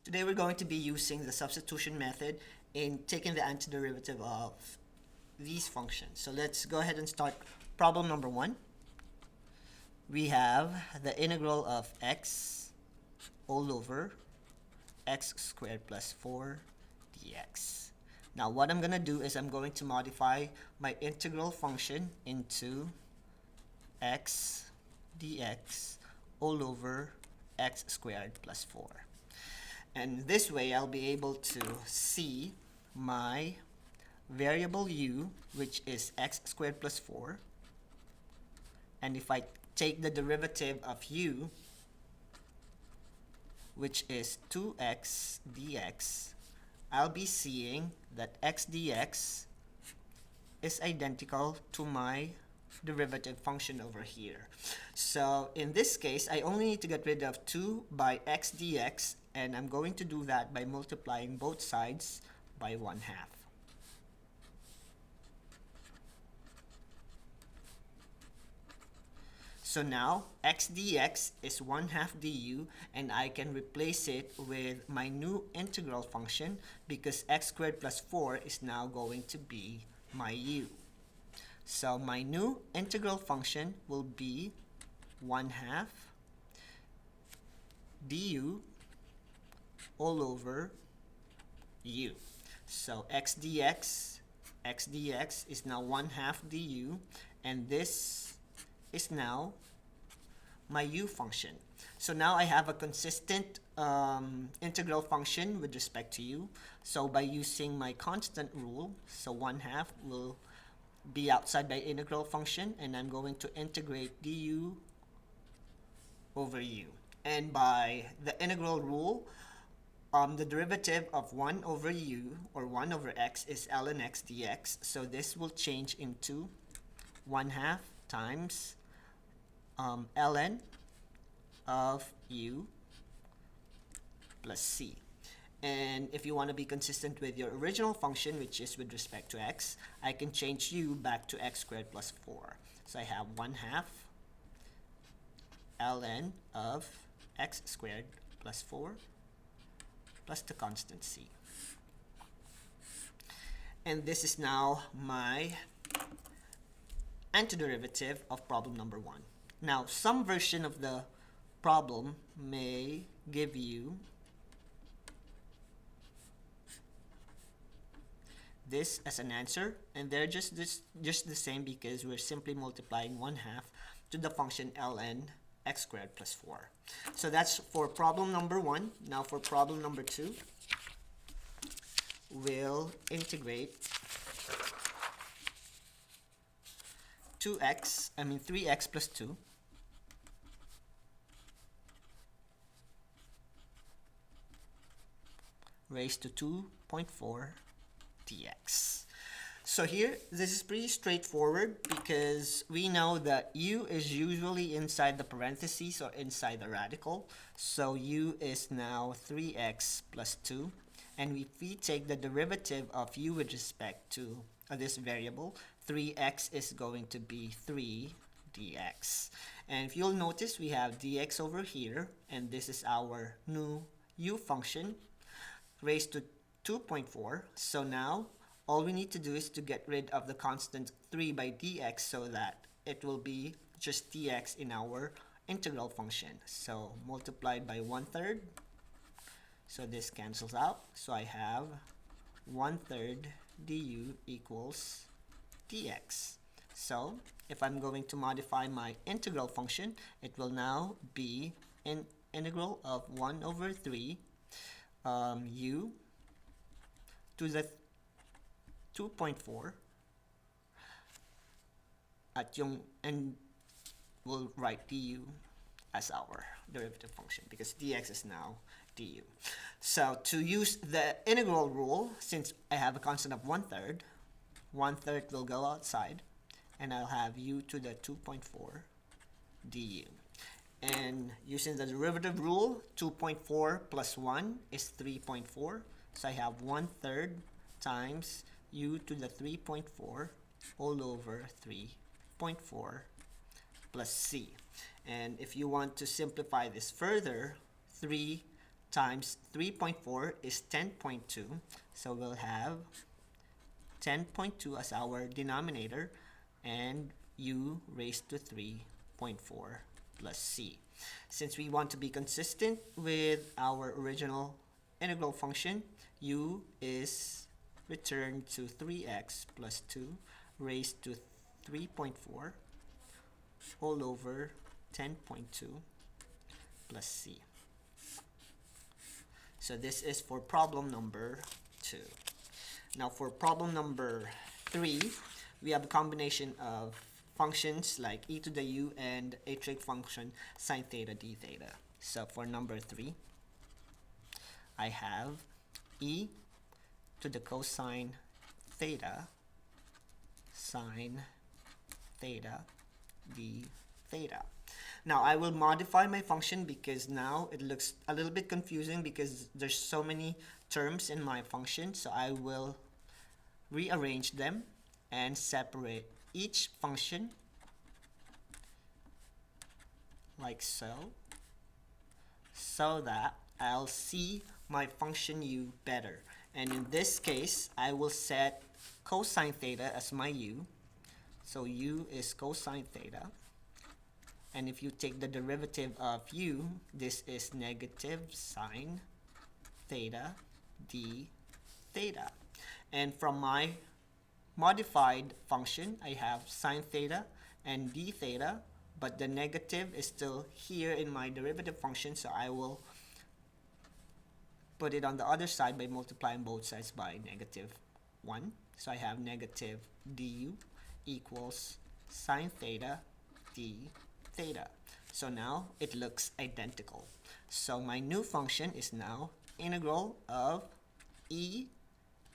Today we're going to be using the substitution method in taking the antiderivative of these functions. So let's go ahead and start problem number 1. We have the integral of x all over x squared plus 4 dx. Now what I'm going to do is I'm going to modify my integral function into x dx all over x squared plus 4. And this way I'll be able to see my variable u, which is x squared plus 4. And if I take the derivative of u, which is 2x dx, I'll be seeing that x dx is identical to my derivative function over here. So in this case, I only need to get rid of 2 by x dx, and I'm going to do that by multiplying both sides by 1/2. So now x dx is 1/2 du, and I can replace it with my new integral function because x squared plus 4 is now going to be my u. So my new integral function will be 1/2 du all over u. So x dx is now 1/2 du, and this is now my u function. So now I have a consistent integral function with respect to u. So by using my constant rule, so 1/2 will be outside my integral function, and I'm going to integrate du over u. And by the integral rule, the derivative of 1 over u, or 1 over x, is ln x dx. So this will change into 1/2 times ln of u plus c. And if you want to be consistent with your original function, which is with respect to x, I can change u back to x squared plus 4. So I have 1/2 ln of x squared plus 4 plus the constant c. And this is now my antiderivative of problem number 1. Now, some version of the problem may give you this as an answer, and they're just the same because we're simply multiplying 1/2 to the function ln x squared plus 4. So that's for problem number 1. Now for problem number 2, we'll integrate 3x plus 2 raised to 2.4 dx. So here, this is pretty straightforward because we know that u is usually inside the parentheses or inside the radical. So u is now 3x plus 2. And if we take the derivative of u with respect to this variable, 3x is going to be 3 dx. And if you'll notice, we have dx over here, and this is our new u function raised to 2.4. So now all we need to do is to get rid of the constant 3 by dx so that it will be just dx in our integral function. So multiplied by 1/3. So this cancels out. So I have 1/3 du equals dx. So if I'm going to modify my integral function, it will now be an integral of 1 over 3 u to the 2.4 at yung, and we'll write du as our derivative function because dx is now du. So to use the integral rule, since I have a constant of 1/3, 1/3 will go outside, and I'll have u to the 2.4 du. And using the derivative rule, 2.4 plus 1 is 3.4. So I have 1/3 times u to the 3.4 all over 3.4 plus c. And if you want to simplify this further, 3 times 3.4 is 10.2. So we'll have 10.2 as our denominator and u raised to 3.4 plus c. Since we want to be consistent with our original integral function, u is returned to 3x plus 2 raised to 3.4 all over 10.2 plus c. So this is for problem number 2. Now for problem number 3, we have a combination of functions like e to the u and a trig function sine theta d theta. So for number 3, I have e to the cosine theta sine theta d theta. Now I will modify my function because now it looks a little bit confusing because there's so many terms in my function. So I will rearrange them and separate each function like so, so that I'll see my function u better. And in this case, I will set cosine theta as my u. So u is cosine theta. And if you take the derivative of u, this is negative sine theta d theta. And from my modified function, I have sine theta and d theta, but the negative is still here in my derivative function, so I will put it on the other side by multiplying both sides by -1. So I have negative du equals sine theta d theta. So now it looks identical. So my new function is now integral of e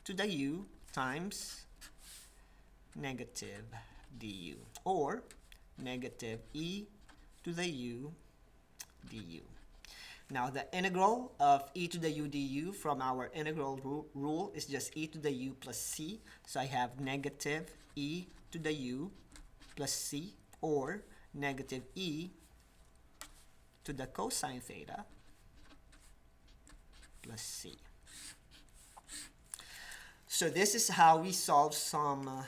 to the u times negative du, or negative e to the u du. Now the integral of e to the u du from our integral rule is just e to the u plus c. So I have negative e to the u plus c, or negative e to the cosine theta plus c. So this is how we solve some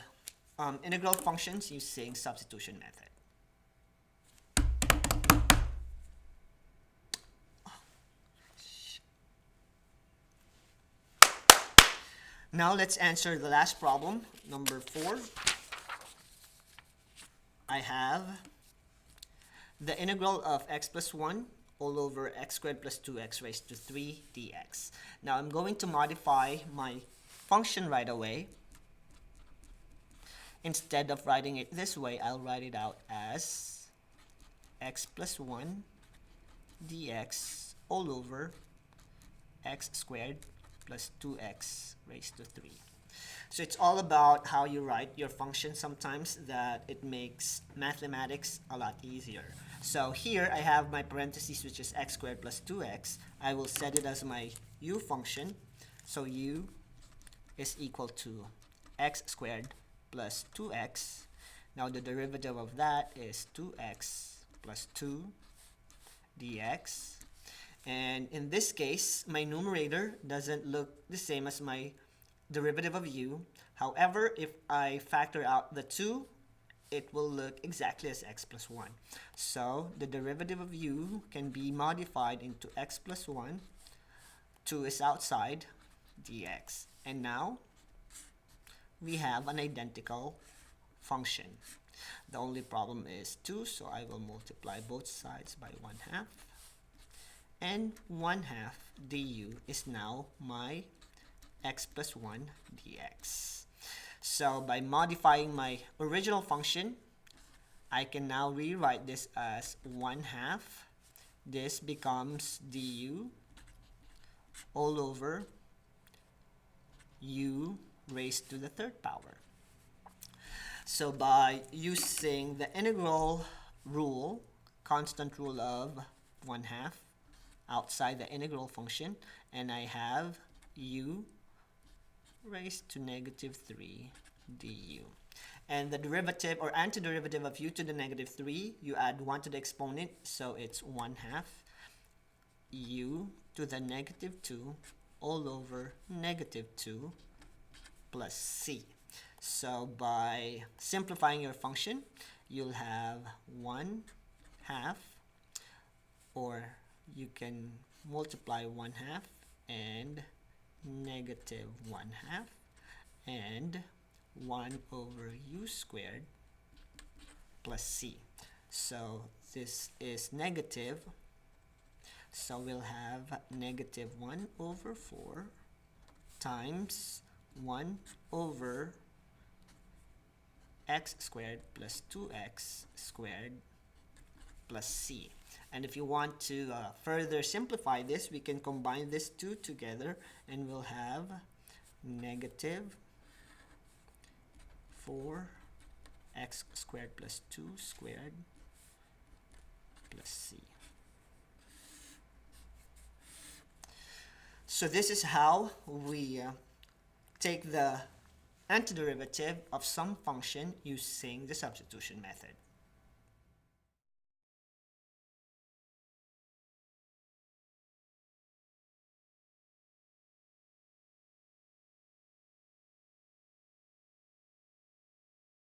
integral functions using substitution method. Now let's answer the last problem, number 4. I have the integral of x plus 1 all over x squared plus 2x raised to 3 dx. Now I'm going to modify my function right away. Instead of writing it this way, I'll write it out as x plus 1 dx all over x squared plus 2x raised to 3. So it's all about how you write your function sometimes that it makes mathematics a lot easier. So here I have my parentheses, which is x squared plus 2x. I will set it as my u function. So u is equal to x squared plus 2x. Now the derivative of that is 2x plus 2 dx. And in this case, my numerator doesn't look the same as my derivative of u. However, if I factor out the 2, it will look exactly as x plus 1. So the derivative of u can be modified into x plus 1. 2 is outside, dx. And now we have an identical function. The only problem is 2, so I will multiply both sides by 1/2. And 1/2 du is now my x plus 1 dx. So by modifying my original function, I can now rewrite this as 1/2. This becomes du all over u raised to the 3rd power. So by using the integral rule, constant rule of 1/2 outside the integral function, and I have u raised to -3 du. And the derivative or antiderivative of u to the -3, you add 1 to the exponent, so it's 1/2 u to the negative 2 all over negative 2 plus c. So by simplifying your function, you'll have 1/2, or you can multiply 1/2 and negative 1/2 and 1 over u squared plus c. So this is negative, so we'll have negative 1 over 4 times 1 over x squared plus 2x squared plus c. And if you want to further simplify this, we can combine these two together and we'll have negative 4x squared plus 2 squared plus c. So this is how we take the antiderivative of some function using the substitution method.